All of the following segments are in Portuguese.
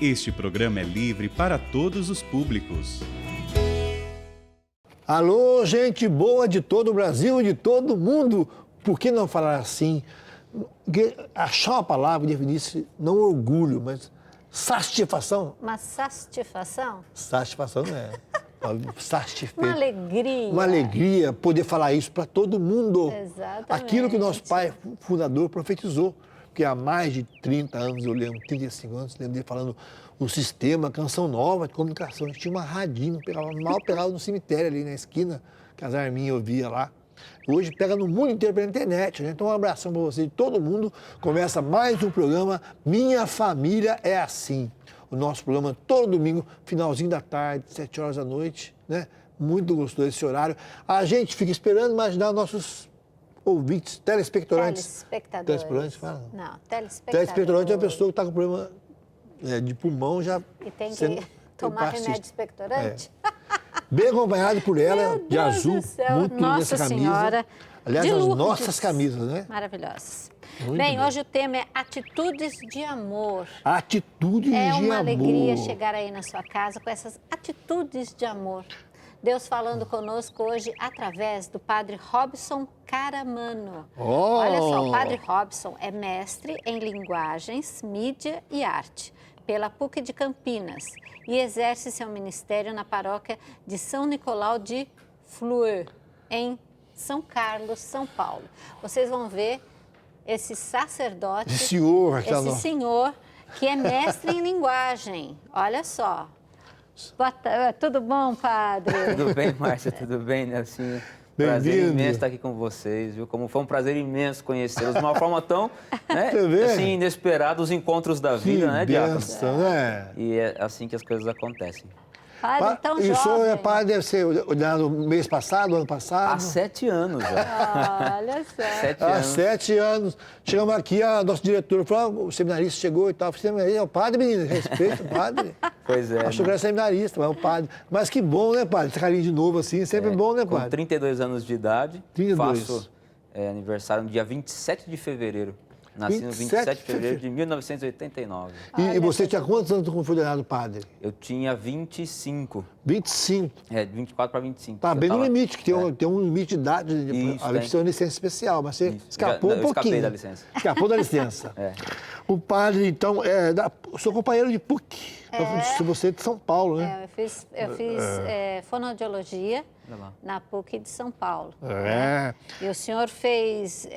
Este programa é livre para todos os públicos. Alô, gente boa de todo o Brasil e de todo o mundo. Por que não falar assim? Achar uma palavra que definisse não orgulho, mas satisfação. Uma satisfação? Satisfação é. Uma alegria. Uma alegria poder falar isso para todo mundo. Exatamente. Aquilo que o nosso pai fundador profetizou. Porque há mais de 30 anos, eu lembro, 35 anos, lembro dele falando o sistema, canção nova de comunicação. A gente tinha uma radinho, mal pegava no cemitério ali na esquina, que as arminhas eu via lá. Hoje pega no mundo inteiro pela internet, né? Então um abração para você de todo mundo. Começa mais um programa Minha Família é Assim. O nosso programa todo domingo, finalzinho da tarde, 7 horas da noite, né? Muito gostoso esse horário. A gente fica esperando imaginar nossos ouvintes, telespectadores. Telespectadores, fala? Não, telespectadores. Telespectadores é uma pessoa que está com problema de pulmão já. E tem que tomar remédio expectorante? É. Bem acompanhado por ela, de azul, muito linda Nossa essa camisa. Senhora. Aliás, de as Lourdes. nossas camisas, né? Maravilhosas. Muito Bem, bem. hoje o tema é atitudes de amor. Atitudes de amor. É uma alegria chegar aí na sua casa com essas atitudes de amor. Deus falando conosco hoje através do Padre Robson Caramano. Olha só, o Padre Robson é mestre em linguagens, mídia e arte pela PUC de Campinas e exerce seu ministério na paróquia de São Nicolau de Fleur, em São Carlos, São Paulo. Vocês vão ver esse sacerdote, Esse senhor que é mestre em linguagem. Olha só. Tudo bom, padre? Tudo bem, Márcia? Tudo bem, Nelsinho? Prazer imenso estar aqui com vocês, viu? Como foi um prazer imenso conhecê-los de uma forma tão, né, assim, inesperada, os encontros da vida, né, Diácono? Né? E é assim que as coisas acontecem. Padre tão jovem. E o senhor é padre, deve ser olhado mês passado, ano passado? Há 7 anos já. Olha só. 7 Há anos. 7 anos. Chegamos aqui, a nossa diretora falou, o seminarista chegou e tal. Seminarista é o padre, menino, respeita o padre. Pois é. Achou que era seminarista, mas é o padre. Mas que bom, né, padre? Esse carinho de novo assim, sempre bom, né, padre? Com 32 anos de idade, 32. faço aniversário no dia 27 de fevereiro. Nasci no 27 de fevereiro de 1989. E você tinha quantos anos quando foi ordenado padre? Eu tinha 25. 25? É, de 24 para 25. Tá bem no limite, que tem um limite de idade. Isso, a precisa de licença especial, mas você escapou um pouquinho. Eu escapei da licença. Escapou da licença. O padre, então, sou companheiro de PUC. Você é de São Paulo, né? Eu fiz fonoaudiologia na PUC de São Paulo. E o senhor fez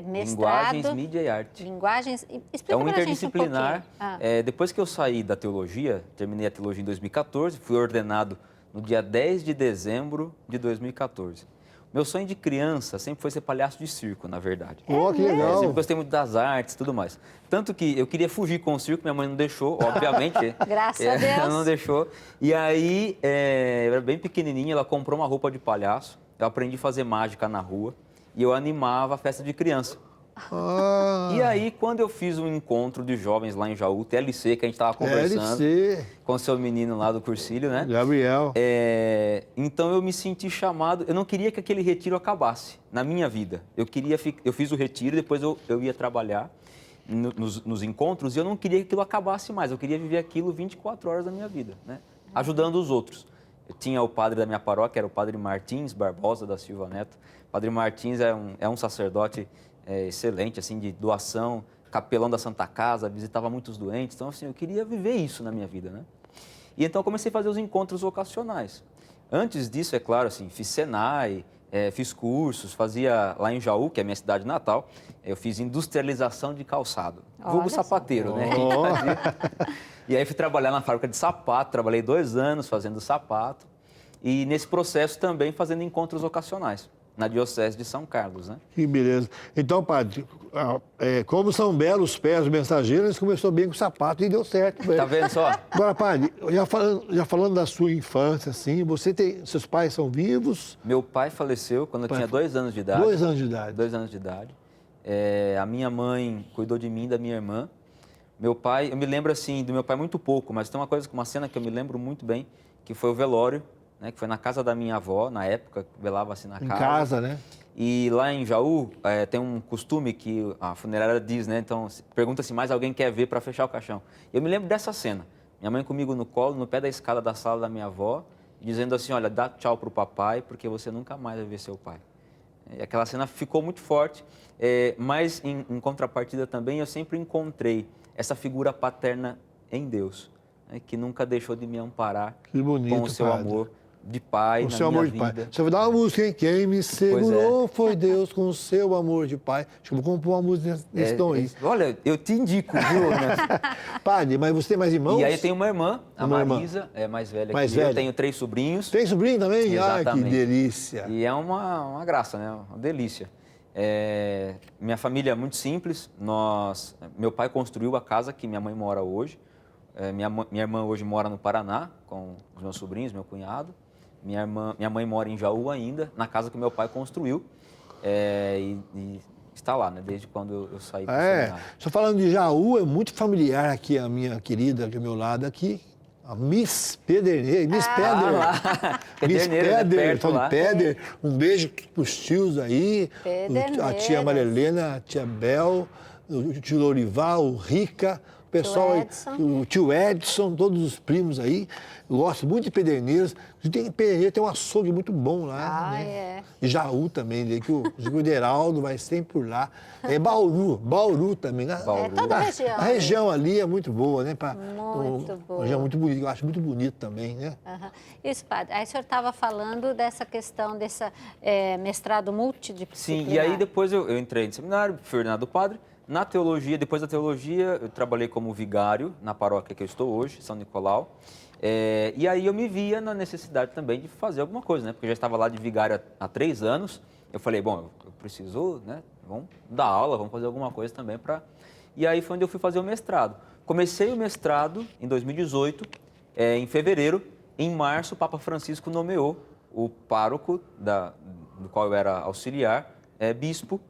mestrado... Linguagens, mídia e arte. Linguagens... Explica um pra interdisciplinar. Gente um pouquinho. Depois que eu saí da teologia, terminei a teologia em 2014, fui ordenado no dia 10 de dezembro de 2014. Meu sonho de criança sempre foi ser palhaço de circo, na verdade. Que legal. Eu sempre gostei muito das artes e tudo mais. Tanto que eu queria fugir com o circo, minha mãe não deixou, obviamente. Graças a Deus. Ela não deixou. E aí, eu era bem pequenininha, ela comprou uma roupa de palhaço. Eu aprendi a fazer mágica na rua e eu animava a festa de criança. E aí, quando eu fiz um encontro de jovens lá em Jaú, TLC, que a gente estava conversando com o seu menino lá do cursilho, né? Gabriel. Então eu me senti chamado, eu não queria que aquele retiro acabasse na minha vida. Eu fiz o retiro, depois eu ia trabalhar nos encontros e eu não queria que aquilo acabasse mais. Eu queria viver aquilo 24 horas da minha vida, né? Ajudando os outros. Eu tinha o padre da minha paróquia, era o padre Martins Barbosa da Silva Neto. O padre Martins é um sacerdote excelente, assim, de doação, capelão da Santa Casa, visitava muitos doentes. Então, assim, eu queria viver isso na minha vida, né? E então eu comecei a fazer os encontros vocacionais. Antes disso, é claro, assim, fiz Senai, fiz cursos, fazia lá em Jaú, que é a minha cidade natal, eu fiz industrialização de calçado. Vulgo sapateiro, né? E aí fui trabalhar na fábrica de sapato, trabalhei 2 anos fazendo sapato e nesse processo também fazendo encontros vocacionais. Na Diocese de São Carlos, né? Que beleza. Então, padre, como são belos os pés do mensageiro, eles começou bem com o sapato e deu certo. Tá vendo só? Agora, padre, já falando da sua infância, assim, seus pais são vivos? Meu pai faleceu quando eu tinha 2 anos de idade. 2 anos de idade. 2 anos de idade. A minha mãe cuidou de mim e da minha irmã. Meu pai, eu me lembro assim, do meu pai muito pouco, mas tem uma cena que eu me lembro muito bem, que foi o velório, né, que foi na casa da minha avó, na época, velava assim na casa. Em casa, né? E lá em Jaú, tem um costume que a funerária diz, né? Então, pergunta se mais alguém quer ver para fechar o caixão. Eu me lembro dessa cena. minha mãe comigo no colo, no pé da escada da sala da minha avó, dizendo assim, olha, dá tchau pro papai, porque você nunca mais vai ver seu pai. E aquela cena ficou muito forte, mas em contrapartida também eu sempre encontrei essa figura paterna em Deus, né, que nunca deixou de me amparar com o seu amor de pai na minha vida. Você vai dar uma música, hein? Quem me segurou foi Deus com o seu amor de pai. Acho que eu vou compor uma música nesse tom aí. Olha, eu te indico, viu, né? Padre, mas você tem mais irmãos? E aí tem uma irmã, a Marisa, é mais velha que eu. Eu tenho 3 sobrinhos. Tem sobrinho também? Exatamente. Ai, que delícia. E é uma graça, né? Uma delícia. Minha família é muito simples. Meu pai construiu a casa que minha mãe mora hoje. Minha irmã hoje mora no Paraná com os meus sobrinhos, meu cunhado. Minha mãe mora em Jaú ainda, na casa que meu pai construiu. E está lá, né? Desde quando eu saí do seminário. Só falando de Jaú, é muito familiar aqui a minha querida, aqui ao meu lado aqui. A Miss Pederneira, Miss Peder, um beijo para os tios aí, a tia Maria Helena, a tia Bel, o tio Lorival, o Rica, o pessoal aí, o tio Edson, todos os primos aí. Eu gosto muito de Pederneiras. Pederneiras tem um açougue muito bom lá. E Jaú também, né, que o Geraldo vai sempre por lá. Bauru também. Né? Toda a região. A região ali é muito boa, né? Muito boa. Uma região muito bonita, eu acho muito bonito também, né? Isso, padre. Aí o senhor estava falando dessa questão desse mestrado multidisciplinar. Sim, e aí depois eu entrei no seminário, fui ordenado padre. Na teologia, depois da teologia, eu trabalhei como vigário na paróquia que eu estou hoje, São Nicolau. E aí eu me via na necessidade também de fazer alguma coisa, né? Porque eu já estava lá de vigário há 3 anos. Eu falei, bom, eu preciso, né? Vamos dar aula, vamos fazer alguma coisa também para... E aí foi onde eu fui fazer o mestrado. Comecei o mestrado em 2018, em fevereiro. Em março, o Papa Francisco nomeou o pároco, do qual eu era auxiliar, bispo,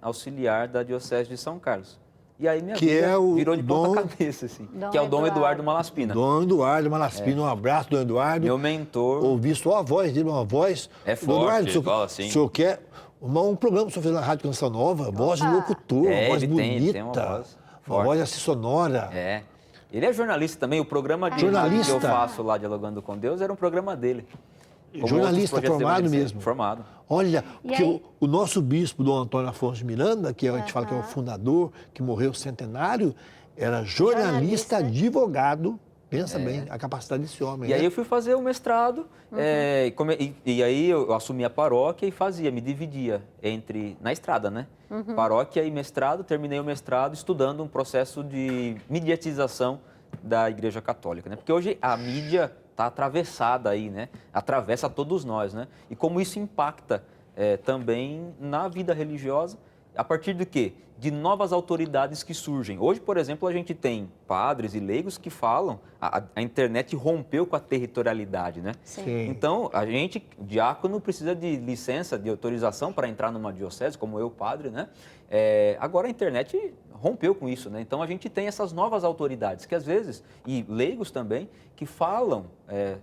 auxiliar da Diocese de São Carlos. E aí minha vida virou de ponta cabeça, assim. Que é o Dom Eduardo Malaspina. Dom Eduardo Malaspina, um abraço, Dom Eduardo. Meu mentor. Ouvi só a voz dele, uma voz... É forte, Eduardo, assim. O senhor quer um programa que o senhor fez na Rádio Canção Nova, voz de locutor, uma voz bonita. Tem uma voz forte. Uma voz assim sonora. Ele é jornalista também, o programa de rádio que eu faço lá, Dialogando com Deus, era um programa dele. Jornalista formado mesmo. Formado. Olha, porque o nosso bispo, Dom Antônio Afonso de Miranda, que a gente fala que é o fundador, que morreu centenário, era jornalista, advogado. Pensa bem, a capacidade desse homem. E aí eu fui fazer o mestrado, e aí eu assumi a paróquia e me dividia na estrada, né? Paróquia e mestrado, terminei o mestrado estudando um processo de mediatização da Igreja Católica, né? Porque hoje a mídia está atravessada aí, né? Atravessa todos nós, né? E como isso impacta também na vida religiosa, a partir do quê? De novas autoridades que surgem. Hoje, por exemplo, a gente tem padres e leigos que falam, a internet rompeu com a territorialidade, né? Sim. Então, a gente, diácono, precisa de licença, de autorização para entrar numa diocese, como eu, padre, né? Agora a internet rompeu com isso, né? Então a gente tem essas novas autoridades que às vezes, e leigos também, que falam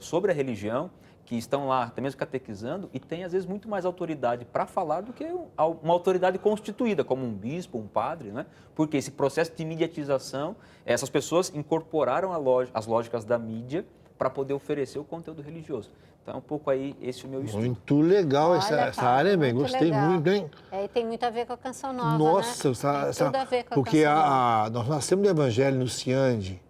sobre a religião, que estão lá até mesmo catequizando e tem às vezes muito mais autoridade para falar do que uma autoridade constituída, como um bispo, um padre, né? Porque esse processo de mediatização, essas pessoas incorporaram as lógicas da mídia para poder oferecer o conteúdo religioso. Então é um pouco aí esse o meu estudo. Muito legal essa área, bem. Gostei muito, hein? E tem muito a ver com a Canção Nova, Nossa, né? Tudo a ver com a porque Canção Nova. nós nascemos do Evangelho no Ciande,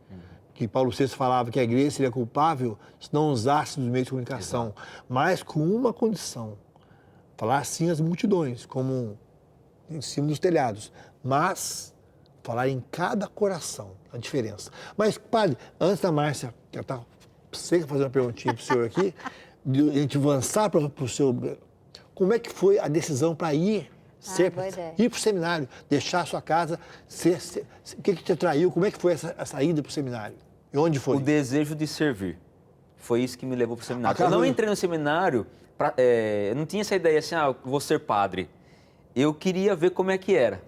que Paulo VI falava que a igreja seria culpável se não usasse dos meios de comunicação, mas com uma condição, falar assim às multidões, como em cima dos telhados, mas falar em cada coração, a diferença. Mas, padre, antes da Márcia, que ela está seca fazer uma perguntinha para o senhor aqui, de a gente avançar para o senhor, como é que foi a decisão para ir para o seminário, deixar a sua casa, o que te atraiu, como é que foi essa ida para o seminário? E onde foi? O desejo de servir. Foi isso que me levou para o seminário. Eu não entrei no seminário, eu não tinha essa ideia assim, vou ser padre. Eu queria ver como é que era.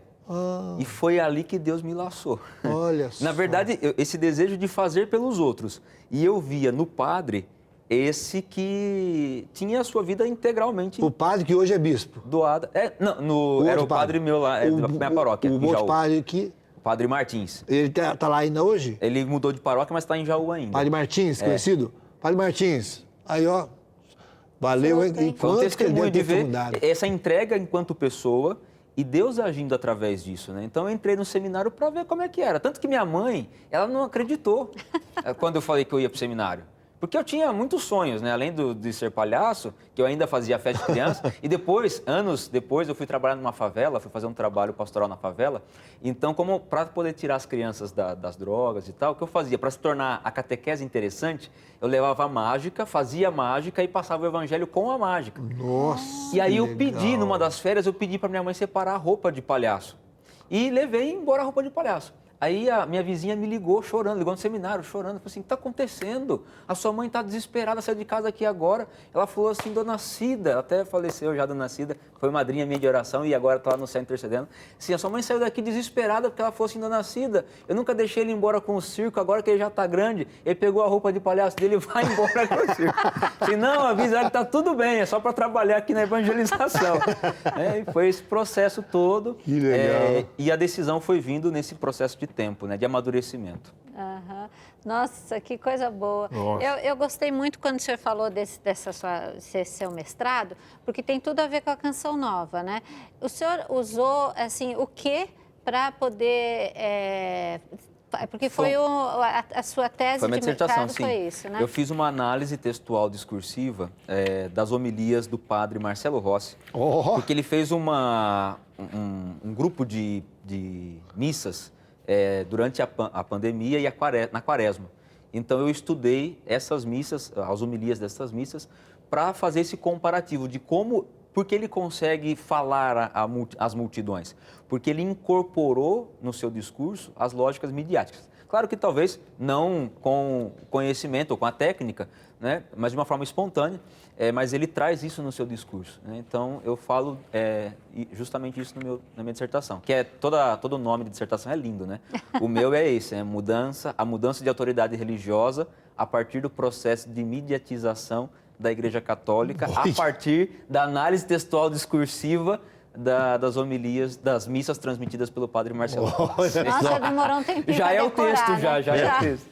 E foi ali que Deus me laçou. Olha só. Na verdade, esse desejo de fazer pelos outros. E eu via no padre esse que tinha a sua vida integralmente... O padre que hoje é bispo? Doada. Era o padre meu lá, da minha paróquia. O outro padre que... Padre Martins. Ele tá lá ainda hoje? Ele mudou de paróquia, mas está em Jaú ainda. Padre Martins, conhecido? Padre Martins, aí ó, valeu, hein? Foi um testemunho de ver fundado. essa entrega enquanto pessoa e Deus agindo através disso, né? Então eu entrei no seminário para ver como é que era. Tanto que minha mãe, ela não acreditou quando eu falei que eu ia para o seminário. Porque eu tinha muitos sonhos, né? Além de ser palhaço, que eu ainda fazia festa de criança. E depois, anos depois, eu fui trabalhar numa favela, fui fazer um trabalho pastoral na favela. Então, como para poder tirar as crianças das drogas e tal, o que eu fazia? Para se tornar a catequese interessante, eu levava a mágica, fazia mágica e passava o evangelho com a mágica. Nossa, E aí eu legal. pedi, numa das férias, eu pedi para minha mãe separar a roupa de palhaço. E levei embora a roupa de palhaço. Aí a minha vizinha me ligou chorando, ligou no seminário chorando, falou assim, o que está acontecendo? A sua mãe está desesperada, saiu de casa aqui agora. Ela falou assim, dona Cida, ela até faleceu já, dona Cida, foi madrinha minha de oração e agora está lá no céu intercedendo. Sim, a sua mãe saiu daqui desesperada porque ela falou assim, dona Cida, eu nunca deixei ele embora com o circo, agora que ele já está grande, ele pegou a roupa de palhaço dele e vai embora com o circo. Assim, não, avisa que está tudo bem, é só para trabalhar aqui na evangelização. E foi esse processo todo. Que legal. E a decisão foi vindo nesse processo de tempo, né, de amadurecimento. Aham. Nossa, que coisa boa. Nossa. Eu gostei muito quando o senhor falou desse seu mestrado, porque tem tudo a ver com a Canção Nova, né? O senhor usou, assim, o quê para poder... porque foi a sua tese foi minha de dissertação, mestrado, sim. foi isso, né? Eu fiz uma análise textual discursiva das homilias do padre Marcelo Rossi, porque ele fez um grupo de missas durante a pandemia e na quaresma. Então eu estudei essas missas, as homilias dessas missas, para fazer esse comparativo de porque ele consegue falar às multidões, porque ele incorporou no seu discurso as lógicas midiáticas. Claro que talvez não com conhecimento ou com a técnica, né, mas de uma forma espontânea, mas ele traz isso no seu discurso, né? Então eu falo justamente isso na minha dissertação, que todo o nome de dissertação é lindo, né? O meu é esse, a mudança de autoridade religiosa a partir do processo de mediatização da Igreja Católica, a partir da análise textual discursiva das homilias, das missas transmitidas pelo padre Marcelo. Nossa, demorou um tempinho Já pra é o decorar, texto, né? já é o texto.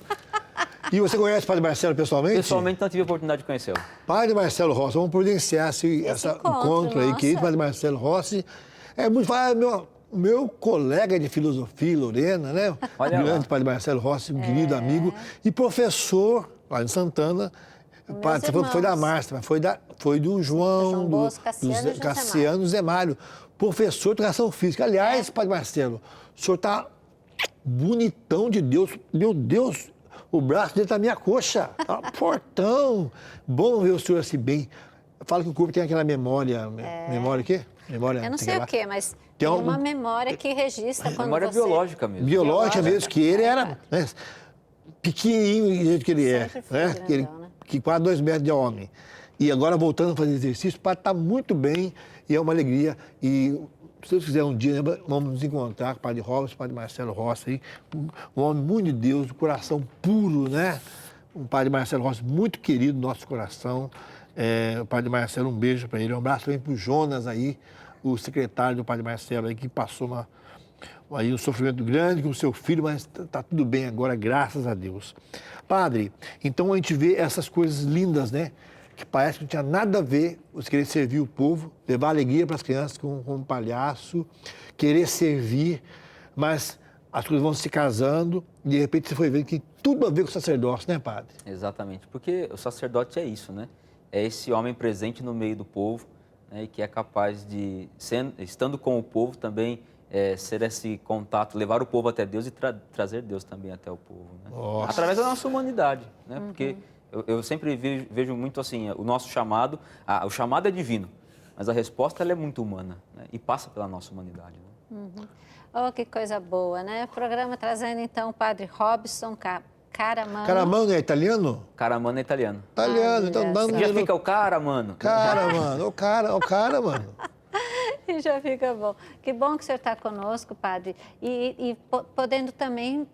E você conhece o padre Marcelo pessoalmente? Pessoalmente não tive a oportunidade de conhecê-lo. Padre Marcelo Rossi, vamos providenciar esse encontro aí, nossa. que padre Marcelo Rossi é muito meu colega de filosofia, Lorena, né? Olha O grande lá. padre Marcelo Rossi, um querido amigo, e professor lá em Santana. Você falou que foi da Márcia, mas foi do João Bosco, do Cassiano Cassiano Zemário, professor de educação física. Aliás, padre Marcelo, o senhor está bonitão de Deus. Meu Deus, o braço dele está na minha coxa. Tá fortão. Bom ver o senhor assim bem. Fala que o corpo tem aquela memória. Memória o quê? Memória, Eu não sei o quê, mas Tem tem algum- uma memória que registra quando Memória você... biológica mesmo. Biológica mesmo, que ele era, né, pequenininho do jeito que ele Sempre foi né? grandão, né? Que quase 2 metros de homem. E agora voltando a fazer exercício, para estar muito bem e é uma alegria. E se Deus quiser um dia, vamos nos encontrar com o padre Robson, o padre Marcelo Rossi, aí, um homem muito de Deus, do coração puro, né? Um padre Marcelo Rossi muito querido no nosso coração. O padre Marcelo, um beijo para ele, um abraço também para o Jonas aí, o secretário do padre Marcelo aí, que passou aí um sofrimento grande com o seu filho, mas está tudo bem agora, graças a Deus. Padre, então a gente vê essas coisas lindas, né? Que parece que não tinha nada a ver você querer servir o povo, levar alegria para as crianças com um palhaço, querer servir, mas as coisas vão se casando e de repente você foi vendo que tem tudo a ver com o sacerdócio, né, padre? Exatamente, porque o sacerdote é isso, né? É esse homem presente no meio do povo, né, e que é capaz de, estando com o povo, também ser esse contato, levar o povo até Deus e trazer Deus também até o povo, né? Através da nossa humanidade, né? Porque eu sempre vejo muito assim, o nosso chamado, o chamado é divino, mas a resposta ela é muito humana, né? E passa pela nossa humanidade, né? Oh, que coisa boa, né? O programa trazendo, então, o padre Robson Caramano. Caramano é italiano? Caramano é italiano. Italiano, então dando Já fica o cara, mano. Cara, mano, o cara, mano. E já fica bom. Que bom que o senhor está conosco, padre. E podendo também,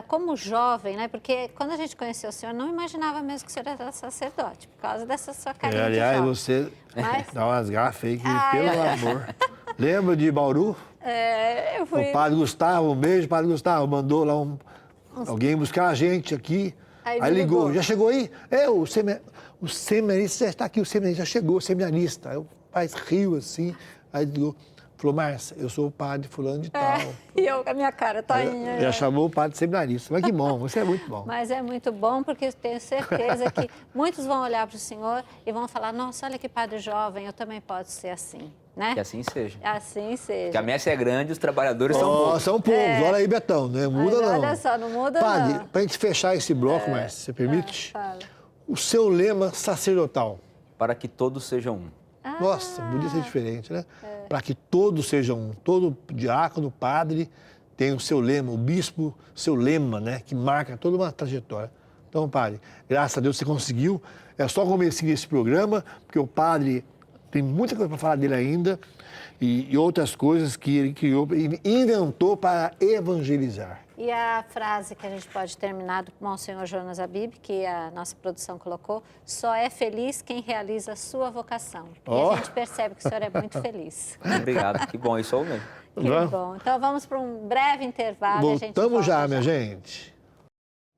como jovem, né? Porque quando a gente conheceu o senhor, não imaginava mesmo que o senhor era sacerdote, por causa dessa sua carinha de Aliás, jovem. você Mas- dá umas gafas aí que, pelo amor. Lembra de Bauru? Eu fui... O padre Gustavo, um beijo, padre Gustavo, mandou lá alguém buscar a gente aqui. Aí ligou, já chegou aí? O seminarista já está aqui, o seminarista já chegou, o seminarista. Aí o pai riu assim, aí ligou. Falou, Márcia, eu sou o padre fulano de tal. E eu com a minha cara, Toinha. Já chamou o padre seminarista. Mas que bom, isso é muito bom. Mas é muito bom porque eu tenho certeza que muitos vão olhar para o senhor e vão falar, nossa, olha que padre jovem, eu também posso ser assim, né? Que assim seja. Assim seja. Que a messe é grande, os trabalhadores são poucos. São poucos, olha aí, Betão, não muda Mas não. olha só, não muda Padre, não. para a gente fechar esse bloco, Márcia, você permite? Fala. O seu lema sacerdotal. Para que todos sejam um. Nossa, podia ser diferente, né? Para que todos sejam um. Todo diácono, padre, tem o seu lema, o bispo, seu lema, né? Que marca toda uma trajetória. Então, padre, graças a Deus você conseguiu. É só começar esse programa, porque o padre tem muita coisa para falar dele ainda e outras coisas que ele criou e inventou para evangelizar. E a frase que a gente pode terminar do Monsenhor Jonas Abib, que a nossa produção colocou, só é feliz quem realiza a sua vocação. E a gente percebe que o senhor é muito feliz. Obrigado, que bom, isso é o mesmo. Que bom. Então vamos para um breve intervalo. Voltamos já, minha gente.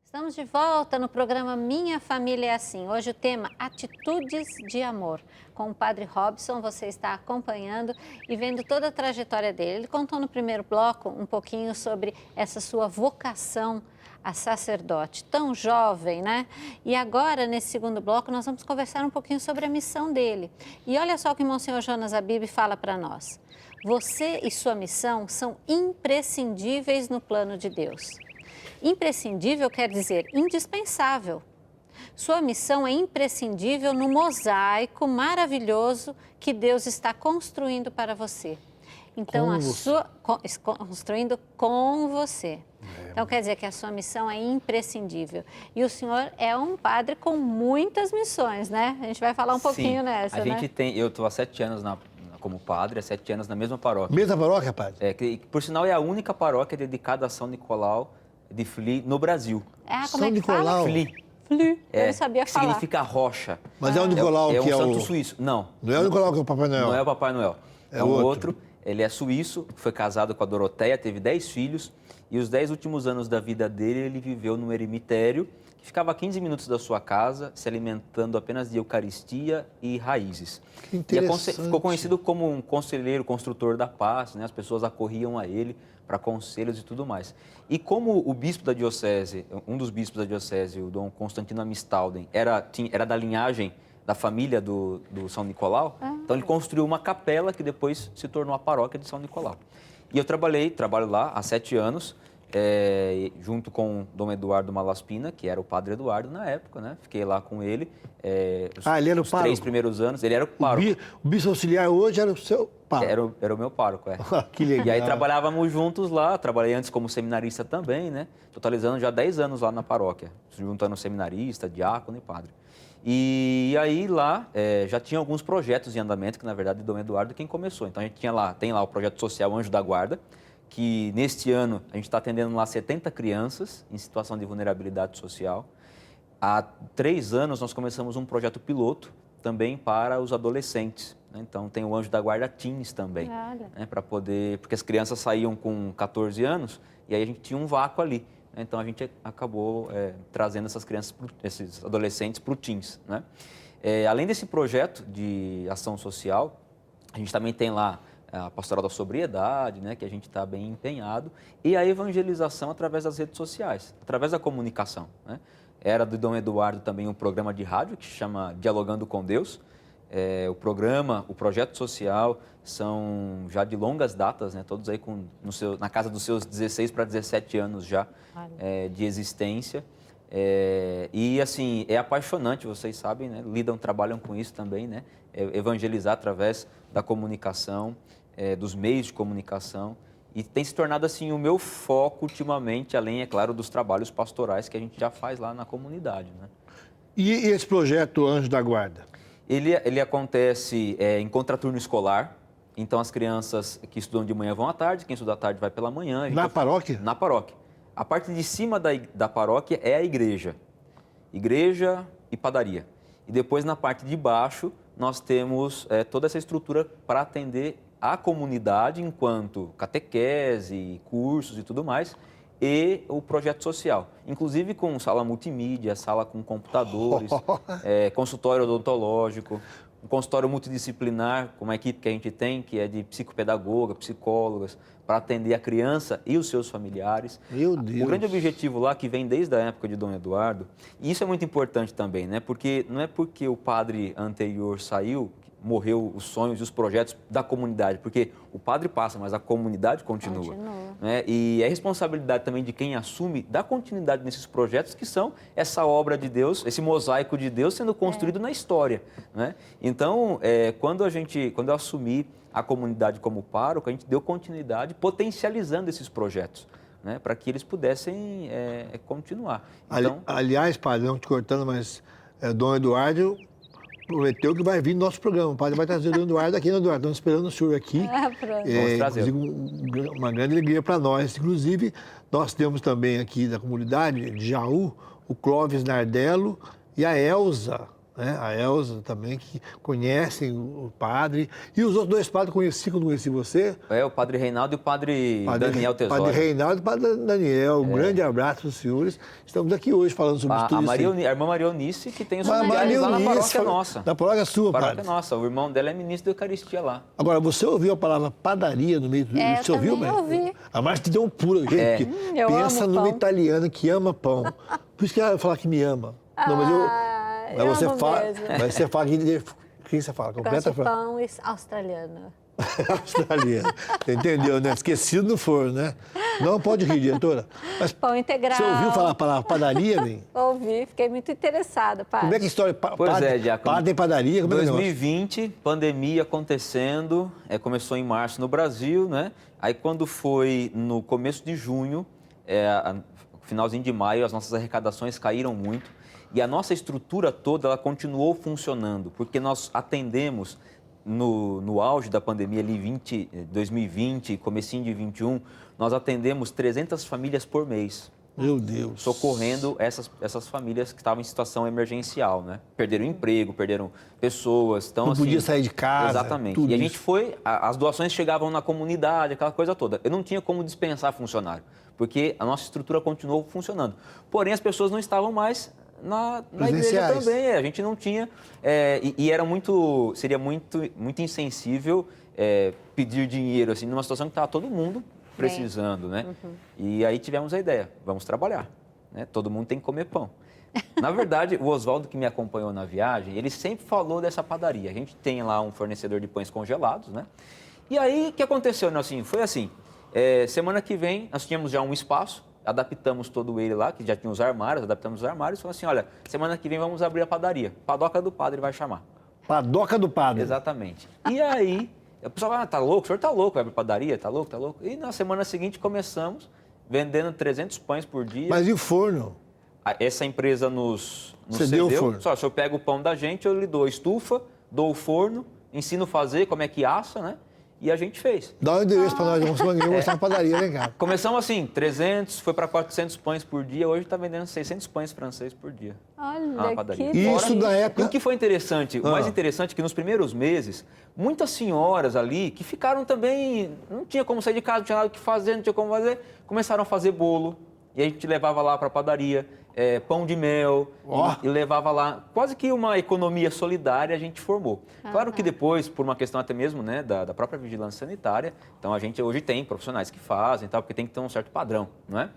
Estamos de volta no programa Minha Família é Assim. Hoje o tema Atitudes de Amor. Com o Padre Robson, você está acompanhando e vendo toda a trajetória dele. Ele contou no primeiro bloco um pouquinho sobre essa sua vocação a sacerdote, tão jovem, né? E agora, nesse segundo bloco, nós vamos conversar um pouquinho sobre a missão dele. E olha só o que o Monsenhor Jonas Abib fala para nós. Você e sua missão são imprescindíveis no plano de Deus. Imprescindível quer dizer indispensável. Sua missão é imprescindível no mosaico maravilhoso que Deus está construindo para você. Então, construindo com você. Então, quer dizer que a sua missão é imprescindível. E o senhor é um padre com muitas missões, né? A gente vai falar um pouquinho nessa, né? Eu estou há 7 anos como padre, há 7 anos na mesma paróquia. Mesma paróquia, padre? Que, por sinal, é a única paróquia dedicada a São Nicolau de Fli no Brasil. Como é que fala? Fli. Eu não sabia que falar. Significa rocha. Mas é o Nicolau que é um santo suíço. Não. Não é o Nicolau que é o Papai Noel? Não é o Papai Noel. É um outro. Ele é suíço, foi casado com a Doroteia, teve 10 filhos. E os 10 últimos anos da vida dele, ele viveu num eremitério que ficava a 15 minutos da sua casa, se alimentando apenas de Eucaristia e raízes. Que interessante. E ficou conhecido como um conselheiro, construtor da paz, né? As pessoas acorriam a ele para conselhos e tudo mais. E como o bispo da diocese, um dos bispos da diocese, o Dom Constantino Amistalden, era da linhagem da família do São Nicolau, então ele construiu uma capela que depois se tornou a paróquia de São Nicolau. E eu trabalho lá há 7 anos, junto com Dom Eduardo Malaspina, que era o padre Eduardo na época, né? Fiquei lá com ele. Ele era o pároco? 3 primeiros anos, ele era o pároco. O bispo auxiliar hoje era o seu pároco? Era o meu pároco, Que legal. E aí trabalhávamos juntos lá, trabalhei antes como seminarista também, né? Totalizando já 10 anos lá na paróquia, juntando seminarista, diácono e padre. E aí lá já tinha alguns projetos em andamento, que na verdade Dom Eduardo quem começou. Então a gente tem lá o projeto social Anjo da Guarda, que neste ano a gente está atendendo lá 70 crianças em situação de vulnerabilidade social. Há 3 anos nós começamos um projeto piloto também para os adolescentes. Né? Então tem o Anjo da Guarda Teens também, né? Para poder, porque as crianças saíam com 14 anos e aí a gente tinha um vácuo ali. Então a gente acabou trazendo essas crianças, esses adolescentes para o Teens. Né? Além desse projeto de ação social, a gente também tem lá a pastoral da sobriedade, né, que a gente está bem empenhado, e a evangelização através das redes sociais, através da comunicação. Né? Era do Dom Eduardo também um programa de rádio que se chama Dialogando com Deus. O projeto social são já de longas datas, né, todos aí na casa dos seus 16 para 17 anos já de existência. E assim, é apaixonante, vocês sabem, né? Trabalham com isso também, né? Evangelizar através da comunicação, dos meios de comunicação. E tem se tornado assim o meu foco ultimamente, além, é claro, dos trabalhos pastorais que a gente já faz lá na comunidade, né? E esse projeto Anjo da Guarda? Ele acontece em contraturno escolar. Então as crianças que estudam de manhã vão à tarde, quem estuda à tarde vai pela manhã. Na paróquia? Na paróquia. A parte de cima da paróquia é a igreja e padaria. E depois, na parte de baixo, nós temos toda essa estrutura para atender a comunidade enquanto catequese, cursos e tudo mais, e o projeto social. Inclusive com sala multimídia, sala com computadores, consultório odontológico, um consultório multidisciplinar, com uma equipe que a gente tem, que é de psicopedagoga, psicólogas, para atender a criança e os seus familiares. Meu Deus. O grande objetivo lá, que vem desde a época de Dom Eduardo, e isso é muito importante também, né? Porque não é porque o padre anterior saiu, morreu os sonhos e os projetos da comunidade, porque o padre passa, mas a comunidade continua. Né? E é responsabilidade também de quem assume dar continuidade nesses projetos, que são essa obra de Deus, esse mosaico de Deus sendo construído na história. Né? Então, quando eu assumi a comunidade como pároco, a gente deu continuidade potencializando esses projetos, né? Para que eles pudessem continuar. Então, Aliás, padre, não te cortando, mas Dom Eduardo prometeu que vai vir no nosso programa. O padre vai trazer o Dom Eduardo aqui, né, Eduardo? Estamos esperando o senhor aqui. Vamos trazer. Uma grande alegria para nós. Inclusive, nós temos também aqui da comunidade de Jaú o Clóvis Nardello e a Elza. Né? A Elza também, que conhecem o padre. E os outros dois padres conheci quando conheci você. O padre Reinaldo e o padre Daniel Tesório. Padre Reinaldo e o padre Daniel. Um grande abraço aos senhores. Estamos aqui hoje falando sobre tudo isso. A irmã Maria Eunice, que tem os familiares lá na paróquia nossa. Na paróquia sua, padre. Paróquia nossa. O irmão dela é ministro da Eucaristia lá. Agora, você ouviu a palavra padaria no meio do... Você ouviu, eu ouvi. A Márcia te deu um pulo, gente. Eu Pensa amo numa pão. italiana que ama pão. Por isso que ela vai falar que me ama. Não, mas você amo fala... mesmo. Mas você fala que... O que você fala? Completa Gosto de pão australiano. Australiana. Entendeu, né? Esquecido no forno, né? Não pode rir, diretora. Mas Pão integral. você ouviu falar a palavra padaria, bem? Ouvi, fiquei muito interessada, padre. Como é que é a história? Pois Diácono. Padre tem padaria? Como é que é o negócio? 2020, pandemia acontecendo, começou em março no Brasil, né? Aí quando foi no começo de junho, finalzinho de maio, as nossas arrecadações caíram muito e a nossa estrutura toda ela continuou funcionando, porque nós atendemos no auge da pandemia ali 2020, comecinho de 21, nós atendemos 300 famílias por mês. Meu Deus. Socorrendo essas famílias que estavam em situação emergencial, né? Perderam emprego, perderam pessoas. Então, Não assim, podia sair de casa. Exatamente. E a gente as doações chegavam na comunidade, aquela coisa toda. Eu não tinha como dispensar funcionário, porque a nossa estrutura continuou funcionando. Porém, as pessoas não estavam mais na igreja também. A gente não tinha. Seria muito insensível pedir dinheiro, assim, numa situação que estava todo mundo precisando, né? Uhum. E aí tivemos a ideia, vamos trabalhar, né? Todo mundo tem que comer pão. Na verdade, o Oswaldo, que me acompanhou na viagem, ele sempre falou dessa padaria. A gente tem lá um fornecedor de pães congelados, né? E aí, o que aconteceu, né? Foi assim, semana que vem, nós tínhamos já um espaço, adaptamos todo ele lá, que já tinha os armários, adaptamos os armários, e falamos assim, olha, semana que vem vamos abrir a padaria. Padoca do Padre vai chamar. Padoca do Padre. Exatamente. E aí... O pessoal tá louco, o senhor tá louco, vai abrir padaria, tá louco, tá louco. E na semana seguinte começamos vendendo 300 pães por dia. Mas e o forno? Essa empresa nos cedeu o forno. Só, o senhor pega o pão da gente, eu lhe dou a estufa, dou o forno, ensino a fazer, como é que assa, né? E a gente fez. Dá o endereço para nós, vamos mostrar uma padaria, né, cara? Começamos assim, 300, foi para 400 pães por dia, hoje está vendendo 600 pães franceses por dia. Olha, que isso da época... E o que foi interessante, o mais interessante é que nos primeiros meses, muitas senhoras ali, que ficaram também, não tinha como sair de casa, não tinha nada o que fazer, não tinha como fazer, começaram a fazer bolo, e a gente levava lá para a padaria, pão de mel, e levava lá. Quase que uma economia solidária a gente formou. Claro que depois, por uma questão até mesmo, né, da própria vigilância sanitária, então a gente hoje tem profissionais que fazem, tal, porque tem que ter um certo padrão, não é?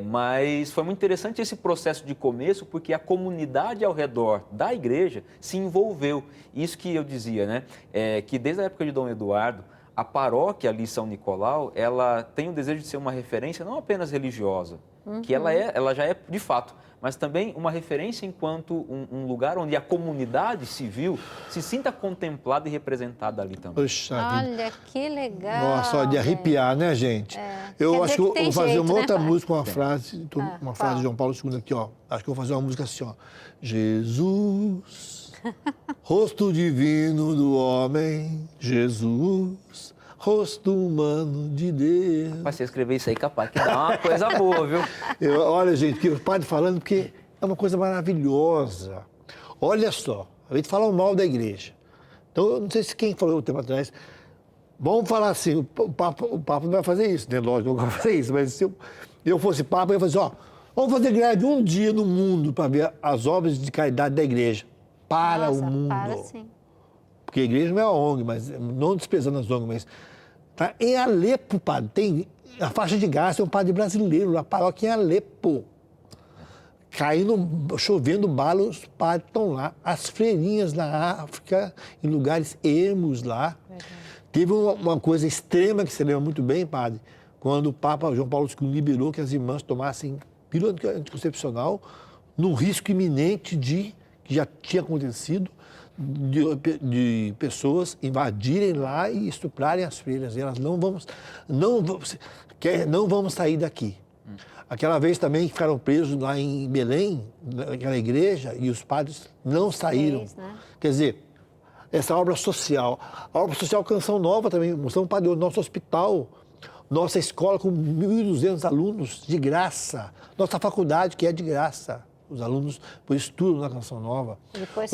Mas foi muito interessante esse processo de começo, porque a comunidade ao redor da igreja se envolveu. Isso que eu dizia, né? Que desde a época de Dom Eduardo, a paróquia ali, São Nicolau, ela tem o desejo de ser uma referência não apenas religiosa, que ela já é de fato, mas também uma referência enquanto um lugar onde a comunidade civil se sinta contemplada e representada ali também. Poxa, olha, que legal. Nossa, de arrepiar, né, gente? Eu acho que eu vou fazer uma outra música com uma frase, uma frase de João Paulo II aqui, ó. Acho que eu vou fazer uma música assim, ó. Jesus, rosto divino do homem, Jesus, rosto humano de Deus. Mas você escrever isso aí, capaz que dá uma coisa boa, viu? Olha, gente, que o padre falando, porque é uma coisa maravilhosa. Olha só, a gente fala mal da igreja. Então, eu não sei se quem falou o tempo atrás, Vamos falar assim, o Papa não vai fazer isso, né? Lógico, não vai fazer isso, mas se eu fosse Papa, eu ia fazer, vamos fazer greve um dia no mundo para ver as obras de caridade da igreja. Para o mundo. Para sim. Porque a igreja não é uma ONG, mas não desprezando as ONGs, mas tá em Alepo, padre, tem a faixa de Gaza, tem um padre brasileiro, na paróquia em Alepo. Chovendo bala, os padres estão lá. As freirinhas na África, em lugares ermos lá. Teve uma coisa extrema que você lembra muito bem, padre, quando o Papa João Paulo II liberou que as irmãs tomassem pílula anticoncepcional num risco iminente que já tinha acontecido, de pessoas invadirem lá e estuprarem as freiras. E elas não vamos sair daqui. Aquela vez também que ficaram presos lá em Belém, naquela igreja, e os padres não saíram. Né? Quer dizer, essa obra social. A obra social Canção Nova também, mostramos para Deus, nosso hospital, nossa escola com 1.200 alunos de graça, nossa faculdade que é de graça. Os alunos estudam na Canção Nova. Depois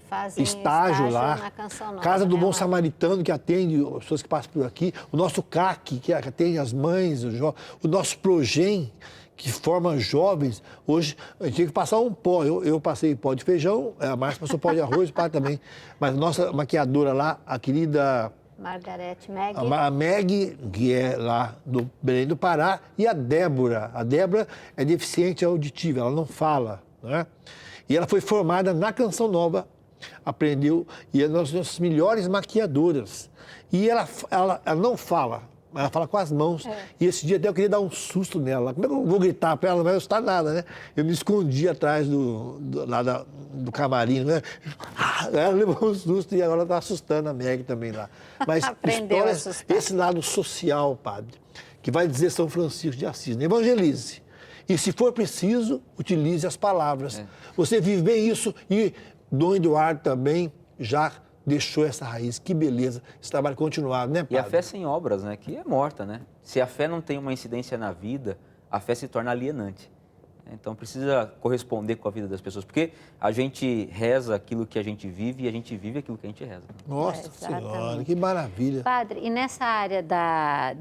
fazem estágio lá. Na Canção Nova. Casa do Bom Samaritano, que atende as pessoas que passam por aqui. O nosso CAC, que atende as mães, os jovens. O nosso Progem, que forma jovens. Hoje, a gente tinha que passar um pó. Eu passei pó de feijão, a Márcia passou pó de arroz, o pai também. Mas a nossa maquiadora lá, a querida... Margarete Meg. A Meg, que é lá do Belém do Pará, e a Débora. A Débora é deficiente auditiva, ela não fala, né? E ela foi formada na Canção Nova, aprendeu, e é uma das nossas melhores maquiadoras. E ela não fala, ela fala com as mãos. E esse dia até eu queria dar um susto nela. Como é que eu vou gritar para ela? Não vai assustar nada, né? Eu me escondi atrás do camarim, né? Ela levou um susto e agora está assustando a Meg também lá. Mas histórias, esse lado social, padre, que vai dizer São Francisco de Assis, né? Evangelize. E se for preciso, utilize as palavras. Você vive bem isso e Dom Eduardo também já deixou essa raiz. Que beleza, esse trabalho continuado, né, padre? E a fé sem obras, né, que é morta, né? Se a fé não tem uma incidência na vida, a fé se torna alienante. Então, precisa corresponder com a vida das pessoas, porque a gente reza aquilo que a gente vive e a gente vive aquilo que a gente reza. Nossa Senhora, que maravilha. Padre, e nessa área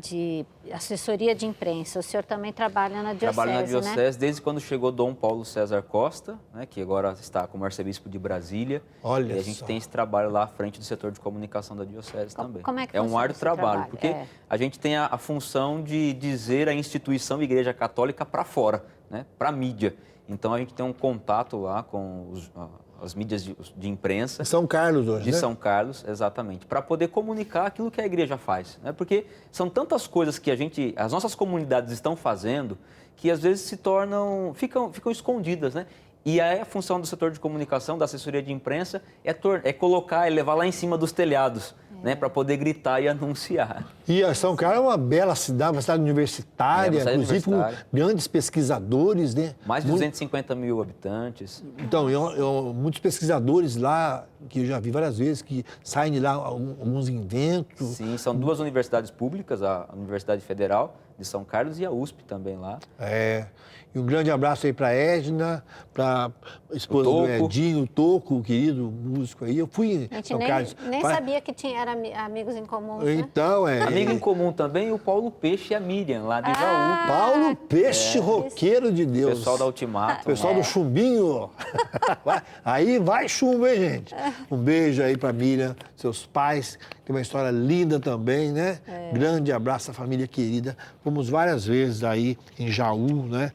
de assessoria de imprensa, o senhor também trabalha na diocese, Trabalho na diocese, né? desde quando chegou Dom Paulo César Costa, né, que agora está como arcebispo de Brasília. Olha e a gente tem esse trabalho lá à frente do setor de comunicação da diocese também. Como é que um funciona árduo esse trabalho, porque a gente tem a função de dizer a instituição Igreja Católica para fora, né, para a mídia. Então, a gente tem um contato lá com as mídias de imprensa. São Carlos hoje, de né? São Carlos, exatamente. Para poder comunicar aquilo que a igreja faz. Né? Porque são tantas coisas que as nossas comunidades estão fazendo que às vezes ficam escondidas, né? E aí a função do setor de comunicação, da assessoria de imprensa, é colocar, levar lá em cima dos telhados, né, para poder gritar e anunciar. E a São Carlos é uma bela cidade, uma cidade universitária, inclusive com grandes pesquisadores, né? Mais de 250 mil habitantes. Então, muitos pesquisadores lá, que eu já vi várias vezes, que saem de lá alguns inventos. Sim, são duas universidades públicas, a Universidade Federal de São Carlos e a USP também lá. E um grande abraço aí para a Edna, para a esposa do Edinho, o Toco, o querido músico aí. Eu fui em São Carlos. Nem sabia que era amigos em comum, né? Então, Amigo em comum também, o Paulo Peixe e a Miriam, lá de Jaú. Paulo Peixe, roqueiro de Deus. Pessoal da Ultimato. Pessoal do Chumbinho. Aí vai chumbo, hein, gente? Um beijo aí para Miriam, seus pais. Tem uma história linda também, né? Grande abraço à família querida. Fomos várias vezes aí em Jaú, né?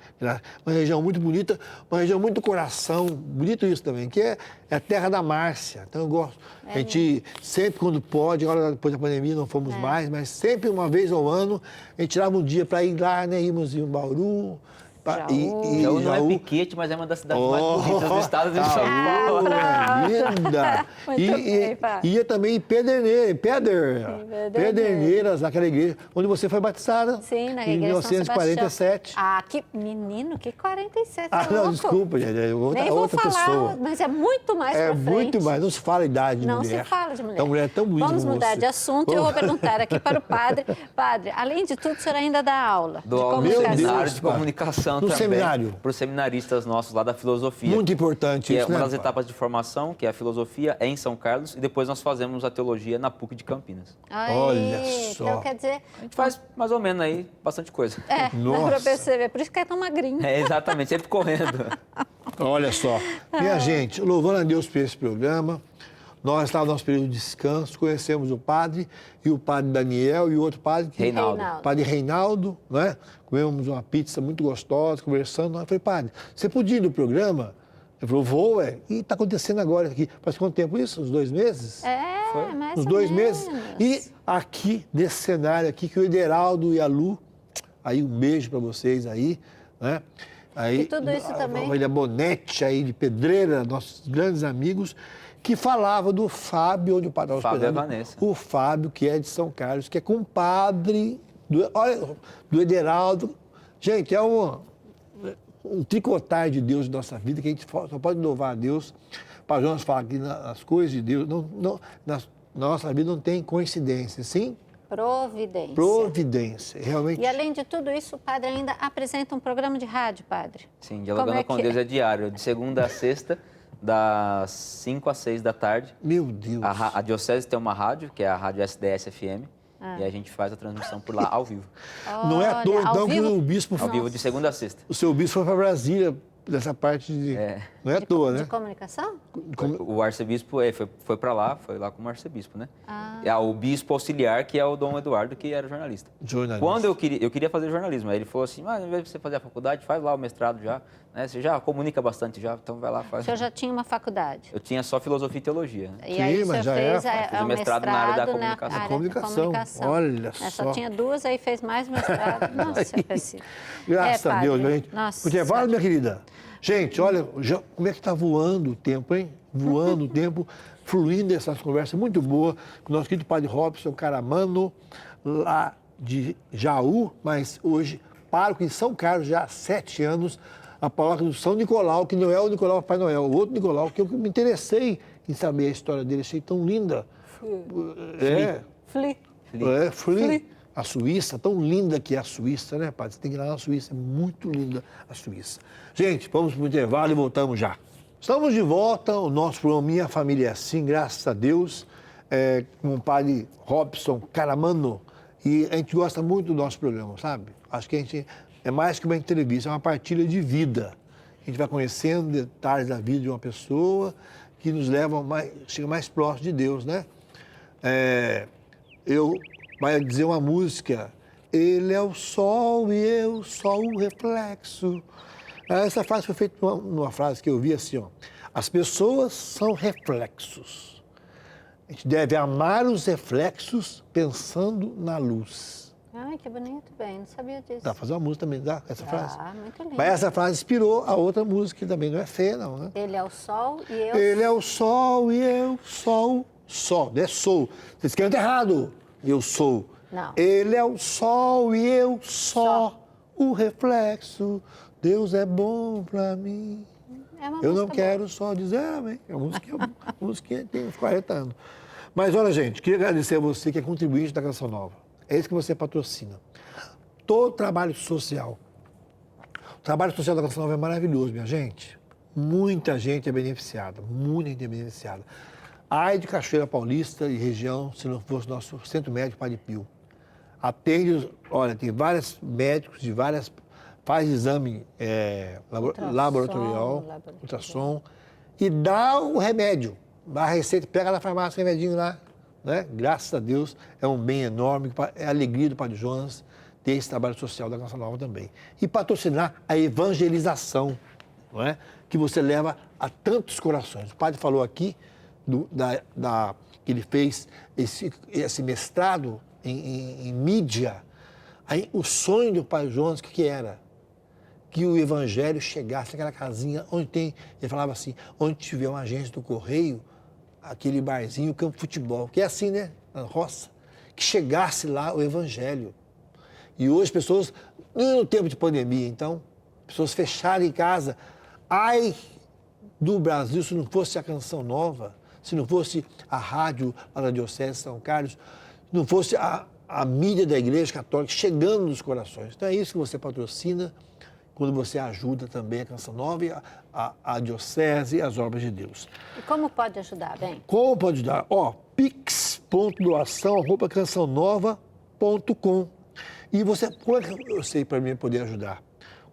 Uma região muito bonita, uma região muito do coração. Bonito isso também, que é a terra da Márcia. Então eu gosto. A gente sempre, quando pode, agora depois da pandemia não fomos mais, mas sempre uma vez ao ano, a gente tirava um dia para ir lá, né? Íamos em Bauru. Jaú não é Piquete, mas é uma das cidades mais bonitas do estado de São Paulo. Linda! Ia também em Pederneiras, naquela igreja onde você foi batizada. Sim, na igreja em 1947. Menino, que 47? Não, desculpa, gente, é outra pessoa. Mas é muito mais pra frente. É muito mais, não se fala idade de mulher. Não se fala de mulher. Então, mulher é tão bonita. Vamos mudar de assunto e eu vou perguntar aqui para o padre. Padre, além de tudo, o senhor ainda dá aula de comunicação. formação no também. seminário. Para os seminaristas nossos lá da filosofia. Muito importante que isso, é uma né, das pai? etapas de formação, que é a filosofia, é em São Carlos, e depois nós fazemos a teologia na PUC de Campinas. Aí, Olha só. Então, quer dizer... A gente faz mais ou menos aí bastante coisa. É, dá pra Nossa. perceber. Por isso que é tão magrinho. É, exatamente, sempre correndo. Olha só. Minha gente, louvando a Deus por esse programa. Nós estávamos no nosso período de descanso, conhecemos o padre e o padre Daniel e o outro padre, Reinaldo. Padre Reinaldo, né? Comemos uma pizza muito gostosa, conversando. Eu falei, padre, você podia ir no programa? Ele falou, vou, ué. E está acontecendo agora aqui. Faz quanto tempo isso? Uns 2 meses? É, mais Uns ou 2 menos. meses. E aqui, nesse cenário aqui, que o Ederaldo e a Lu, aí um beijo para vocês aí, né? Aí, E tudo isso também. A família Bonetti aí de Pedreira, nossos grandes amigos, que falava do Fábio, onde o padre estava Fábio e a hospedado. Vanessa. O Fábio, que é de São Carlos, que é compadre do Ederaldo. Gente, é um tricotar de Deus em nossa vida, que a gente só pode louvar a Deus. O Padre Jonas fala que as coisas de Deus, na nossa vida não tem coincidência, sim? Providência. Providência, realmente. E além de tudo isso, o padre ainda apresenta um programa de rádio, padre. Sim, Dialogando Como é com que Deus é? é diário, de segunda a sexta, das 5 às 6 da tarde. Meu Deus. A Diocese tem uma rádio, que é a Rádio SDS-FM, Ah. e a gente faz a transmissão por lá, ao vivo. Não é à toa, Olha, ao então, que vivo- o bispo, Ao vivo de segunda a sexta. o seu bispo foi para Brasília, dessa parte de... Não é à toa, de né? comunicação? O arcebispo foi para lá, foi lá como arcebispo, né? Ah. É o bispo auxiliar, que é o Dom Eduardo, que era jornalista. Jornalista. Quando eu queria fazer jornalismo, aí ele falou assim, mas ao invés de você fazer a faculdade, faz lá o mestrado já, né? Você já comunica bastante já, então vai lá, O faz. senhor já tinha uma faculdade. Eu tinha só filosofia e teologia, né? E Sim, aí o mas senhor já fez era, o fiz mestrado na área da mestrado comunicação. área Comunicação. Olha Só só. tinha 2, aí fez mais mestrado. Nossa, é preciso. Graças a padre. Deus, gente. Nossa. Intervalo, minha querida. Gente, olha, como é que está voando o tempo, hein? Voando o tempo, fluindo essas conversas muito boas com o nosso querido padre Robson Caramano, lá de Jaú, mas hoje pároco em São Carlos, já há 7 anos, a paróquia do São Nicolau, que não é o Nicolau Papai Noel, o outro Nicolau, que eu me interessei em saber a história dele, achei tão linda. Fli. Fli. A Suíça, tão linda que é a Suíça, né, padre? Você tem que ir lá na Suíça, é muito linda a Suíça. Gente, vamos para o intervalo e voltamos já. Estamos de volta, o nosso programa Minha Família é Assim, graças a Deus, com o padre Robson Caramano. E a gente gosta muito do nosso programa, sabe? Acho que a gente é mais que uma entrevista, é uma partilha de vida. A gente vai conhecendo detalhes da vida de uma pessoa que nos leva chega mais próximo de Deus, né? Vai dizer uma música, ele é o sol e eu só o reflexo. Essa frase foi feita numa frase que eu vi assim, ó. As pessoas são reflexos. A gente deve amar os reflexos pensando na luz. Ai, que bonito, bem, não sabia disso. Dá pra fazer uma música também, dá? Essa frase? Ah, muito lindo. Mas essa frase inspirou a outra música, que também não é feia, não, né? Ele é o sol e eu... Ele é o sol e eu sou. Sol, não é sou. Vocês cantam errado. Eu sou. Não. Ele é o sol e eu só o reflexo. Deus é bom pra mim. É uma Eu não música quero só dizer amém. A música tem uns 40 anos. Mas olha, gente, queria agradecer a você que é contribuinte da Canção Nova. É isso que você patrocina. Todo trabalho social. O trabalho social da Canção Nova é maravilhoso, minha gente. Muita gente é beneficiada, muita gente é beneficiada. Ai de Cachoeira Paulista e região, se não fosse nosso Centro Médico Padre Pio. Atende, olha, tem vários médicos de várias... Faz exame laboratorial, ultrassom, e dá o remédio. Dá a receita, pega na farmácia o remedinho lá. Né? Graças a Deus, é um bem enorme, é a alegria do Padre Jonas ter esse trabalho social da Canção Nova também. E patrocinar a evangelização, não é? Que você leva a tantos corações. O padre falou aqui que ele fez esse mestrado em mídia. Aí, o sonho do Padre Jonas, o que era? Que o evangelho chegasse naquela casinha onde tem, ele falava assim, onde tiver uma agência do Correio, aquele barzinho, o campo de futebol, que é assim, né, na roça, que chegasse lá o evangelho. E hoje as pessoas, no tempo de pandemia, então, pessoas fecharam em casa. Ai do Brasil, se não fosse a Canção Nova, se não fosse a rádio lá da Diocese de São Carlos, se não fosse a mídia da Igreja Católica chegando nos corações. Então é isso que você patrocina quando você ajuda também a Canção Nova, e a Diocese e as obras de Deus. E como pode ajudar, bem? Como pode ajudar? pix.doação@cançãonova.com. E você, como é que eu sei para mim poder ajudar?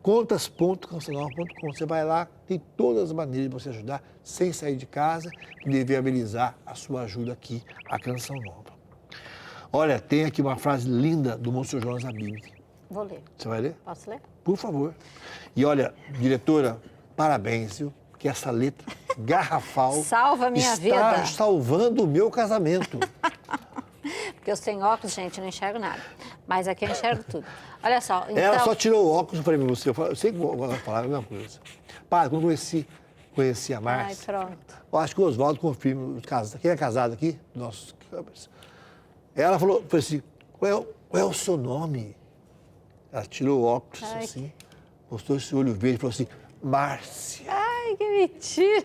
Contas.cançãonova.com. Você vai lá, tem todas as maneiras de você ajudar sem sair de casa e viabilizar a sua ajuda aqui, a Canção Nova. Olha, tem aqui uma frase linda do Monsenhor Jonas Abib. Vou ler. Você vai ler? Posso ler? Por favor. E olha, diretora, parabéns, viu? Que essa letra garrafal Salva a minha está vida. salvando o meu casamento. Porque eu sem óculos, gente, eu não enxergo nada. Mas aqui eu enxergo tudo. Olha só, então... Ela só tirou o óculos para você. Eu sei que eu falar a mesma coisa. Para, quando conheci a Márcia... Ai, pronto. Eu acho que o Oswaldo confirma os casos. Quem é casado aqui? Nossos câmeras. Ela falou assim, qual é o seu nome? Ela tirou o óculos assim, mostrou esse olho verde e falou assim, Márcia. Ai, que mentira.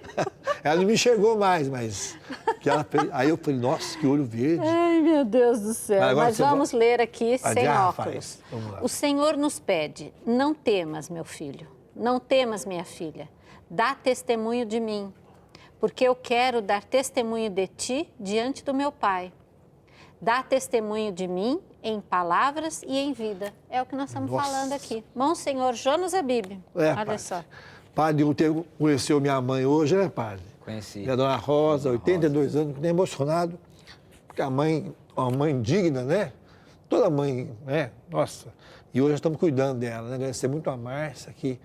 Ela não me enxergou mais, mas... Que ela fez, aí eu falei, nossa, que olho verde. Ai, meu Deus do céu. Mas vamos ler aqui sem óculos. Vamos lá. O Senhor nos pede, não temas, meu filho, não temas, minha filha, dá testemunho de mim, porque eu quero dar testemunho de ti diante do meu Pai. Dá testemunho de mim em palavras e em vida. É o que nós estamos falando aqui. Monsenhor Jonas Abib. Olha padre. só. Padre, conheceu minha mãe hoje, né, padre? Conheci. E a dona Rosa, 82 anos, nem emocionado. Porque uma mãe digna, né? Toda mãe, né? Nossa. E hoje nós estamos cuidando dela, né? Agradecer muito a Márcia, que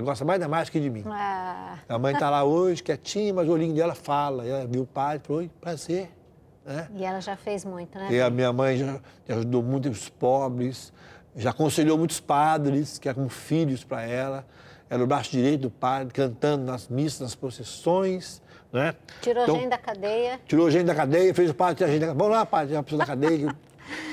gosta mais da Márcia que de mim. A mãe está lá hoje, quietinha, mas o olhinho dela fala. Ela viu o padre, falou, prazer. Né? E ela já fez muito, né? E a minha mãe já ajudou muitos pobres, já aconselhou muitos padres, que eram filhos para ela. Era o braço direito do padre, cantando nas missas, nas procissões. Né? Tirou gente da cadeia. Tirou gente da cadeia, fez o padre tirar gente da cadeia. Vamos lá, padre, tirar a pessoa da cadeia.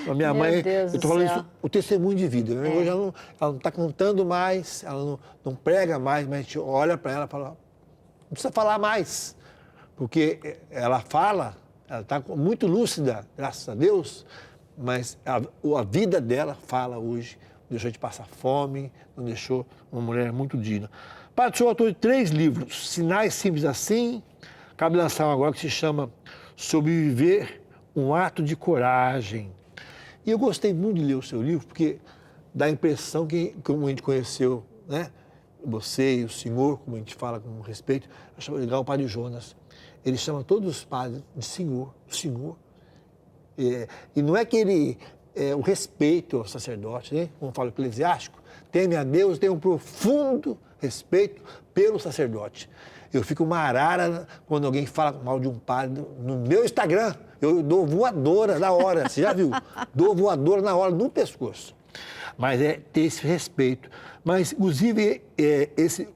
A minha mãe, Deus eu estou falando isso, o testemunho de vida. Né? Hoje ela não está cantando mais, ela não prega mais, mas a gente olha para ela e fala, não precisa falar mais, porque ela fala, ela está muito lúcida, graças a Deus, mas a vida dela fala hoje, não deixou de passar fome, não deixou uma mulher muito digna. Padre, sou autor de 3 livros, Sinais Simples Assim, cabe lançar um agora que se chama Sobreviver, um Ato de Coragem. E eu gostei muito de ler o seu livro, porque dá a impressão que, como a gente conheceu, né, você e o senhor, como a gente fala com respeito, eu acho legal o Padre Jonas. Ele chama todos os padres de senhor, senhor. E não é que ele, o respeito ao sacerdote, né? Como fala o eclesiástico, teme a Deus, tem um profundo respeito pelo sacerdote. Eu fico uma arara quando alguém fala mal de um padre no meu Instagram. Eu dou voadora na hora, você já viu? Dou voadora na hora no pescoço. Mas é ter esse respeito. Mas, inclusive,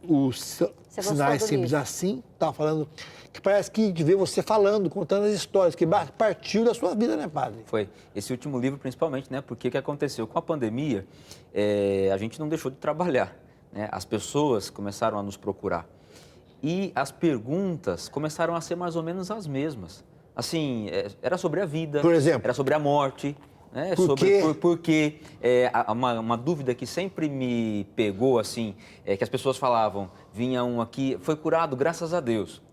os Sinais Simples Assim, estava falando, que parece que de ver você falando, contando as histórias, que partiu da sua vida, né, padre? Foi. Esse último livro, principalmente, né? Porque o que aconteceu? Com a pandemia, a gente não deixou de trabalhar, né? As pessoas começaram a nos procurar. E as perguntas começaram a ser mais ou menos as mesmas. Assim, era sobre a vida, por exemplo, era sobre a morte, né? Por quê? Uma dúvida que sempre me pegou, assim, é que as pessoas falavam, vinha um aqui, foi curado, graças a Deus.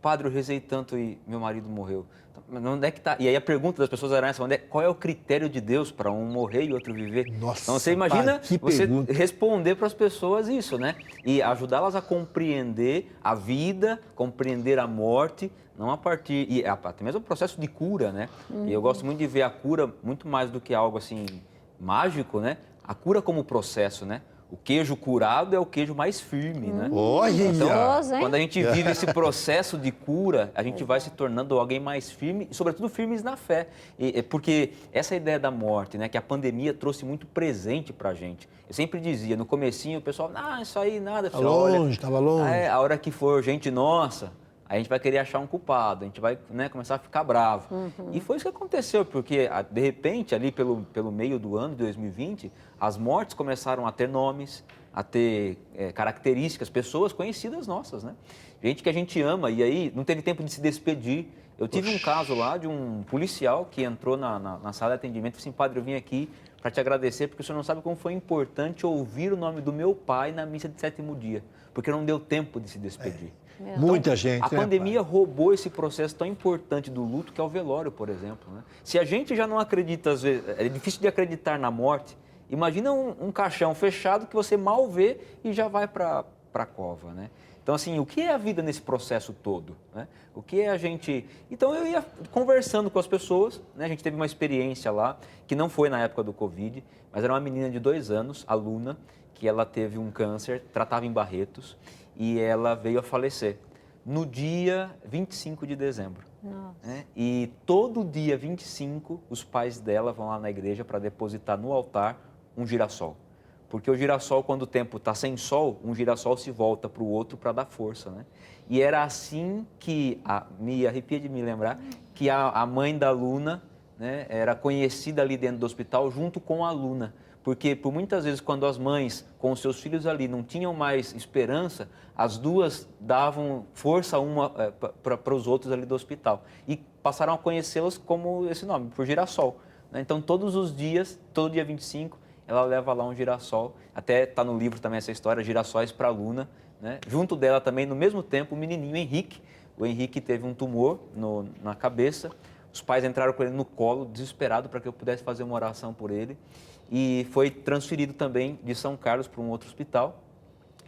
Padre, eu rezei tanto e meu marido morreu. Onde é que tá? E aí a pergunta das pessoas era essa, qual é o critério de Deus para um morrer e outro viver? Nossa, então você imagina você pergunta. Responder para as pessoas isso, né? E ajudá-las a compreender a vida, compreender a morte, não a partir... E até mesmo o processo de cura, né? E eu gosto muito de ver a cura muito mais do que algo assim mágico, né? A cura como processo, né? O queijo curado é o queijo mais firme, né? Olha! Então, quando a gente vive esse processo de cura, a gente vai se tornando alguém mais firme e, sobretudo, firmes na fé. Porque essa ideia da morte, né, que a pandemia trouxe muito presente pra gente. Eu sempre dizia, no comecinho, o pessoal, isso aí nada. Estava longe, estava longe. A hora que for gente nossa, a gente vai querer achar um culpado, a gente vai, né, começar a ficar bravo. E foi isso que aconteceu, porque, de repente, ali pelo meio do ano de 2020, as mortes começaram a ter nomes, a ter características, pessoas conhecidas nossas, né? Gente que a gente ama, e aí não teve tempo de se despedir. Eu tive um caso lá de um policial que entrou na sala de atendimento e disse assim, padre, eu vim aqui para te agradecer, porque o senhor não sabe como foi importante ouvir o nome do meu pai na missa de 7º dia, porque não deu tempo de se despedir. Muita gente, A pandemia roubou esse processo tão importante do luto, que é o velório, por exemplo, né? Se a gente já não acredita, às vezes, é difícil de acreditar na morte, imagina um caixão fechado que você mal vê e já vai para a cova, né? Então, assim, o que é a vida nesse processo todo, né? O que é a gente... Então, eu ia conversando com as pessoas, né? A gente teve uma experiência lá, que não foi na época do Covid, mas era uma menina de 2 anos, aluna, que ela teve um câncer, tratava em Barretos, e ela veio a falecer no dia 25 de dezembro. Né? E todo dia 25, os pais dela vão lá na igreja para depositar no altar um girassol. Porque o girassol, quando o tempo está sem sol, um girassol se volta para o outro para dar força, né? E era assim que, me arrepia de me lembrar, que a mãe da aluna, né, era conhecida ali dentro do hospital junto com a aluna. Porque, por muitas vezes, quando as mães com os seus filhos ali não tinham mais esperança, as duas davam força uma para os outros ali do hospital. E passaram a conhecê-los como esse nome, por girassol. Né? Então, todos os dias, todo dia 25, ela leva lá um girassol. Até está no livro também essa história, Girassóis para a Aluna. Né? Junto dela também, no mesmo tempo, o menininho Henrique. O Henrique teve um tumor na cabeça. Os pais entraram com ele no colo, desesperado, para que eu pudesse fazer uma oração por ele. E foi transferido também de São Carlos para um outro hospital.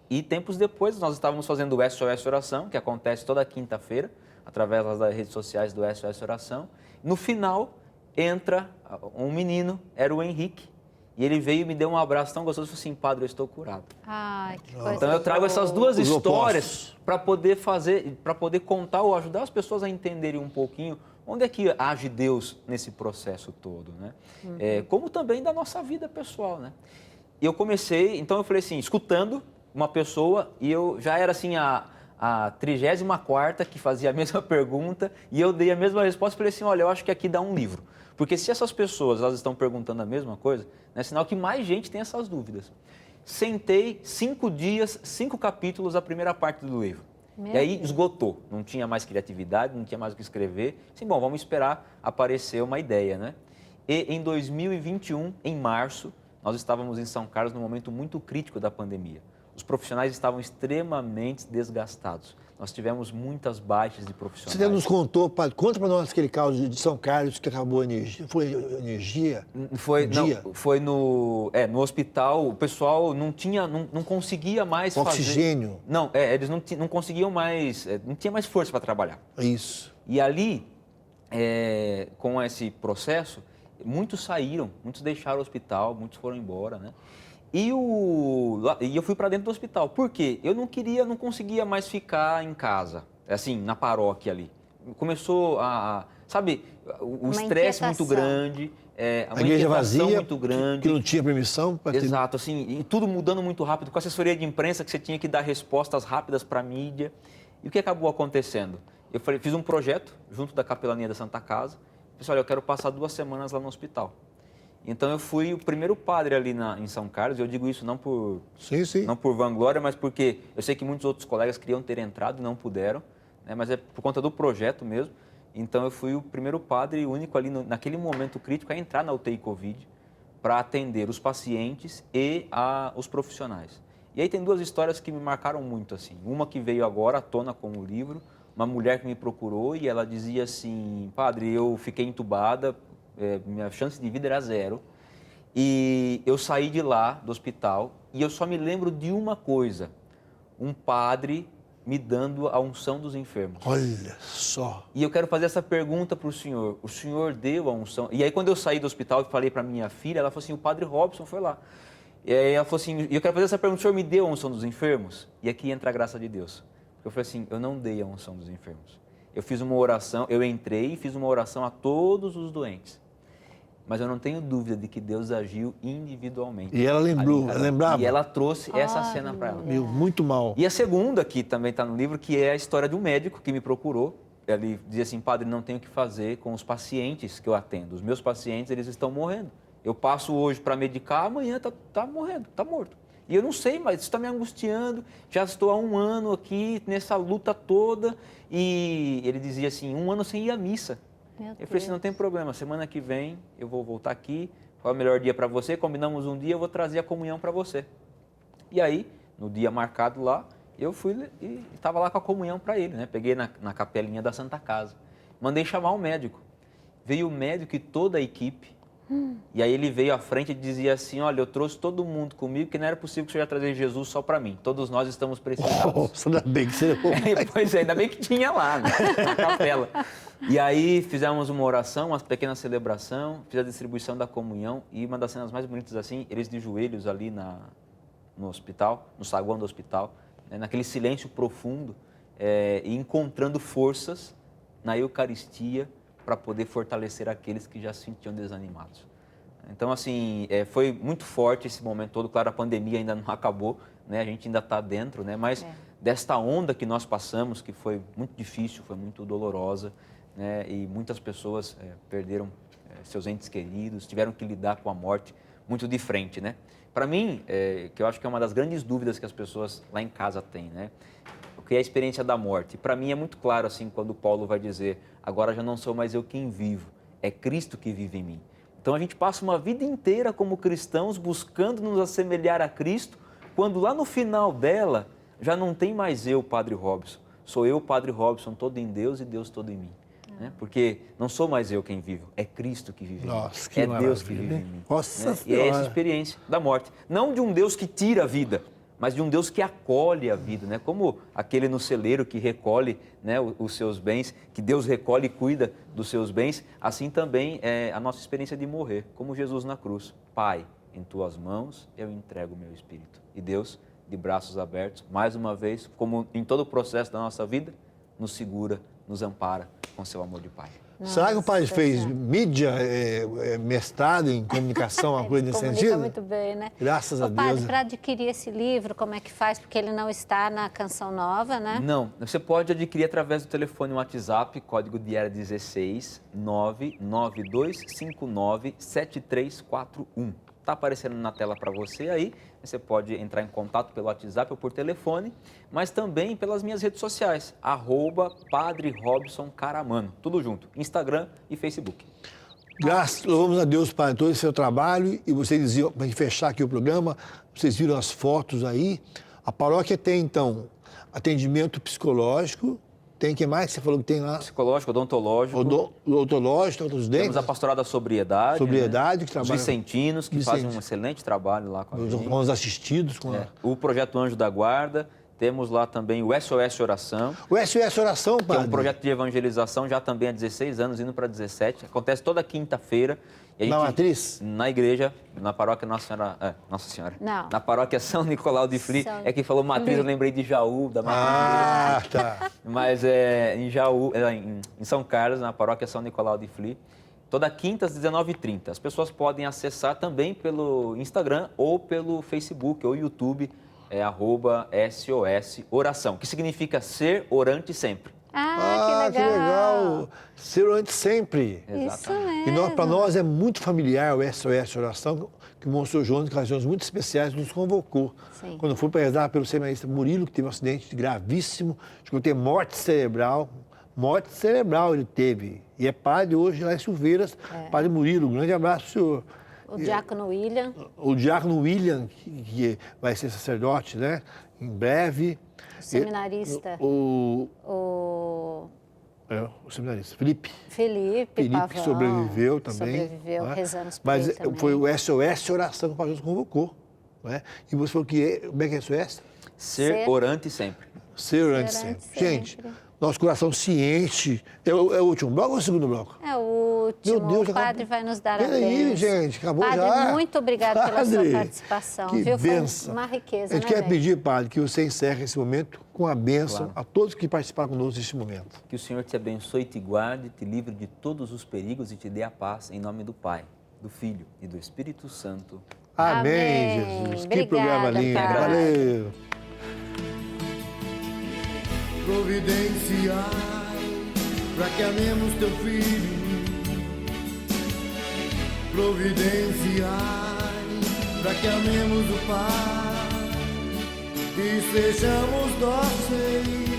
E tempos depois, nós estávamos fazendo o SOS Oração, que acontece toda quinta-feira, através das redes sociais do SOS Oração. No final, entra um menino, era o Henrique, e ele veio e me deu um abraço tão gostoso e falou assim: padre, eu estou curado. Ai, que coisa Então eu trago boa. essas duas Os histórias para poder contar ou ajudar as pessoas a entenderem um pouquinho onde é que age Deus nesse processo todo, né? Como também da nossa vida pessoal, né? E eu comecei, então eu falei assim, escutando uma pessoa, e eu já era assim a 34ª que fazia a mesma pergunta, e eu dei a mesma resposta e falei assim: olha, eu acho que aqui dá um livro. Porque se essas pessoas elas estão perguntando a mesma coisa, é sinal que mais gente tem essas dúvidas. Sentei 5 dias, 5 capítulos, a primeira parte do livro. E aí esgotou, não tinha mais criatividade, não tinha mais o que escrever. Assim, bom, vamos esperar aparecer uma ideia, né? E em 2021, em março, nós estávamos em São Carlos num momento muito crítico da pandemia. Os profissionais estavam extremamente desgastados. Nós tivemos muitas baixas de profissionais. Você já nos contou, padre, conta para nós aquele caso de São Carlos que acabou a energia. Foi energia? Foi no hospital, o pessoal não conseguia mais oxigênio. fazer... Eles não conseguiam mais, não tinha mais força para trabalhar. Isso. E ali, com esse processo, muitos saíram, muitos deixaram o hospital, muitos foram embora, né? E eu fui para dentro do hospital. Por quê? Eu não conseguia mais ficar em casa, assim, na paróquia ali. Começou sabe, o estresse muito grande, a igreja vazia, muito grande. Que não tinha permissão. Exato, assim, e tudo mudando muito rápido, com a assessoria de imprensa que você tinha que dar respostas rápidas para a mídia. E o que acabou acontecendo? Eu fiz um projeto junto da capelania da Santa Casa. Pessoal, eu quero passar 2 semanas lá no hospital. Então eu fui o primeiro padre ali em São Carlos, e eu digo isso não por vanglória, mas porque eu sei que muitos outros colegas queriam ter entrado e não puderam, né, mas é por conta do projeto mesmo. Então eu fui o primeiro padre e único ali naquele momento crítico a entrar na UTI Covid para atender os pacientes e os profissionais. E aí tem 2 histórias que me marcaram muito, assim. Uma que veio agora à tona com o livro, uma mulher que me procurou e ela dizia assim: padre, eu fiquei entubada, minha chance de vida era 0, e eu saí de lá, do hospital, e eu só me lembro de uma coisa: um padre me dando a unção dos enfermos. Olha só. E eu quero fazer essa pergunta para o senhor deu a unção? E aí quando eu saí do hospital e falei para minha filha, ela falou assim: o padre Robson foi lá. E aí ela falou assim: eu quero fazer essa pergunta, o senhor me deu a unção dos enfermos? E aqui entra a graça de Deus. Eu falei assim: eu não dei a unção dos enfermos. Eu fiz uma oração, eu entrei e fiz uma oração a todos os doentes. Mas eu não tenho dúvida de que Deus agiu individualmente. E ela lembrava? E ela trouxe essa cena para ela. Muito mal. E a segunda, que também está no livro, que é a história de um médico que me procurou. Ele dizia assim: padre, não tenho o que fazer com os pacientes que eu atendo. Os meus pacientes, eles estão morrendo. Eu passo hoje para medicar, amanhã tá morrendo, está morto. E eu não sei, mas isso está me angustiando. Já estou há 1 ano aqui nessa luta toda. E ele dizia assim: 1 ano sem ir à missa. Eu falei assim: não tem problema, semana que vem eu vou voltar aqui, qual é o melhor dia para você? Combinamos um dia, eu vou trazer a comunhão para você. E aí, no dia marcado lá, eu fui e estava lá com a comunhão para ele, né? Peguei na capelinha da Santa Casa. Mandei chamar um médico. Veio o médico e toda a equipe. E aí ele veio à frente e dizia assim, olha, eu trouxe todo mundo comigo, que não era possível que o senhor ia trazer Jesus só para mim. Todos nós estamos precisados. Ainda bem que você... Pois é, ainda bem que tinha lá, né? Na capela. E aí fizemos uma oração, uma pequena celebração, fiz a distribuição da comunhão e uma das cenas mais bonitas assim, eles de joelhos ali no hospital, no saguão do hospital, né? Naquele silêncio profundo, e encontrando forças na Eucaristia para poder fortalecer aqueles que já se sentiam desanimados. Então, assim, foi muito forte esse momento todo. Claro, a pandemia ainda não acabou, né? A gente ainda está dentro, né? Mas desta onda que nós passamos, que foi muito difícil, foi muito dolorosa, né? E muitas pessoas perderam seus entes queridos, tiveram que lidar com a morte muito de frente, né? Para mim, que eu acho que é uma das grandes dúvidas que as pessoas lá em casa têm, né? O que é a experiência da morte? Para mim é muito claro, assim, quando Paulo vai dizer, agora já não sou mais eu quem vivo, é Cristo que vive em mim. Então a gente passa uma vida inteira como cristãos buscando nos assemelhar a Cristo, quando lá no final dela já não tem mais eu, Padre Robson. Sou eu, Padre Robson, todo em Deus e Deus todo em mim. Né? Porque não sou mais eu quem vivo, é Cristo que vive em mim. É Deus que vive em mim. Nossa né? E é essa experiência da morte. Não de um Deus que tira a vida, mas de um Deus que acolhe a vida, né? Como aquele no celeiro que recolhe, né, os seus bens, que Deus recolhe e cuida dos seus bens, assim também é a nossa experiência de morrer, como Jesus na cruz. Pai, em tuas mãos eu entrego o meu espírito. E Deus, de braços abertos, mais uma vez, como em todo o processo da nossa vida, nos segura, nos ampara com seu amor de Pai. Será que o padre fez mídia, mestrado em comunicação, uma coisa nesse sentido? Muito bem, né? Graças a Deus. Padre, para adquirir esse livro, como é que faz? Porque ele não está na Canção Nova, né? Não, você pode adquirir através do telefone WhatsApp, código de era 16 99259 7341. Está aparecendo na tela para você aí, você pode entrar em contato pelo WhatsApp ou por telefone, mas também pelas minhas redes sociais, @Padre Robson Caramano, tudo junto, Instagram e Facebook. Graças, louvamos a Deus para todo esse seu trabalho e vocês diziam, para fechar aqui o programa, vocês viram as fotos aí, a paróquia tem então atendimento psicológico, tem o que mais que você falou que tem lá? Psicológico, odontológico. Odontológico, dos dentes. Temos a Pastorada da Sobriedade. Sobriedade, né? que trabalha. Os vicentinos, que fazem um excelente trabalho lá com a gente. Com os assistidos. O Projeto Anjo da Guarda. Temos lá também o SOS Oração. O SOS Oração, padre. Que é um projeto de evangelização já também há 16 anos, indo para 17. Acontece toda quinta-feira. Na matriz? Na igreja, na paróquia Nossa Senhora... Nossa Senhora. Não. Na paróquia São Nicolau de Fli. É que falou matriz, eu lembrei de Jaú, da matriz. Tá. Mas em Jaú, em São Carlos, na paróquia São Nicolau de Fli. Toda quinta às 19h30. As pessoas podem acessar também pelo Instagram ou pelo Facebook ou YouTube, @SOS Oração, que significa ser orante sempre. Que legal. Que legal. Ser orante sempre. Isso mesmo. E para nós é muito familiar o SOS Oração, que o Monsenhor João, em ocasiões muito especiais, nos convocou. Sim. Quando foi para rezar pelo seminarista Murilo, que teve um acidente gravíssimo, chegou a ter morte cerebral. Morte cerebral ele teve. E é padre hoje lá em Silveiras, padre Murilo. Um grande abraço, senhor. O diácono William. O diácono William, que vai ser sacerdote, né? Em breve. O seminarista. O seminarista. Felipe, Pavão, que sobreviveu também. Sobreviveu, né? rezamos por Mas ele também. foi o SOS Oração que o pastor convocou. Né? E você falou que como é que é SOS? Ser orante sempre. Ser orante sempre. Gente, nosso coração ciente. É o último bloco ou o segundo bloco? É o último. Meu Deus, o padre vai nos dar a bênção. Peraí, gente, acabou padre, já. Muito obrigada pela sua participação. Que viu? bênção. Foi uma riqueza, A gente né, quer gente? pedir, padre, que você encerre esse momento com a bênção a todos que participaram conosco neste momento. Que o Senhor te abençoe, te guarde, te livre de todos os perigos e te dê a paz, em nome do Pai, do Filho e do Espírito Santo. Amém, Jesus. Que programa lindo. Padre. Valeu. Providenciai para que amemos teu filho. Providenciai para que amemos o Pai e sejamos dóceis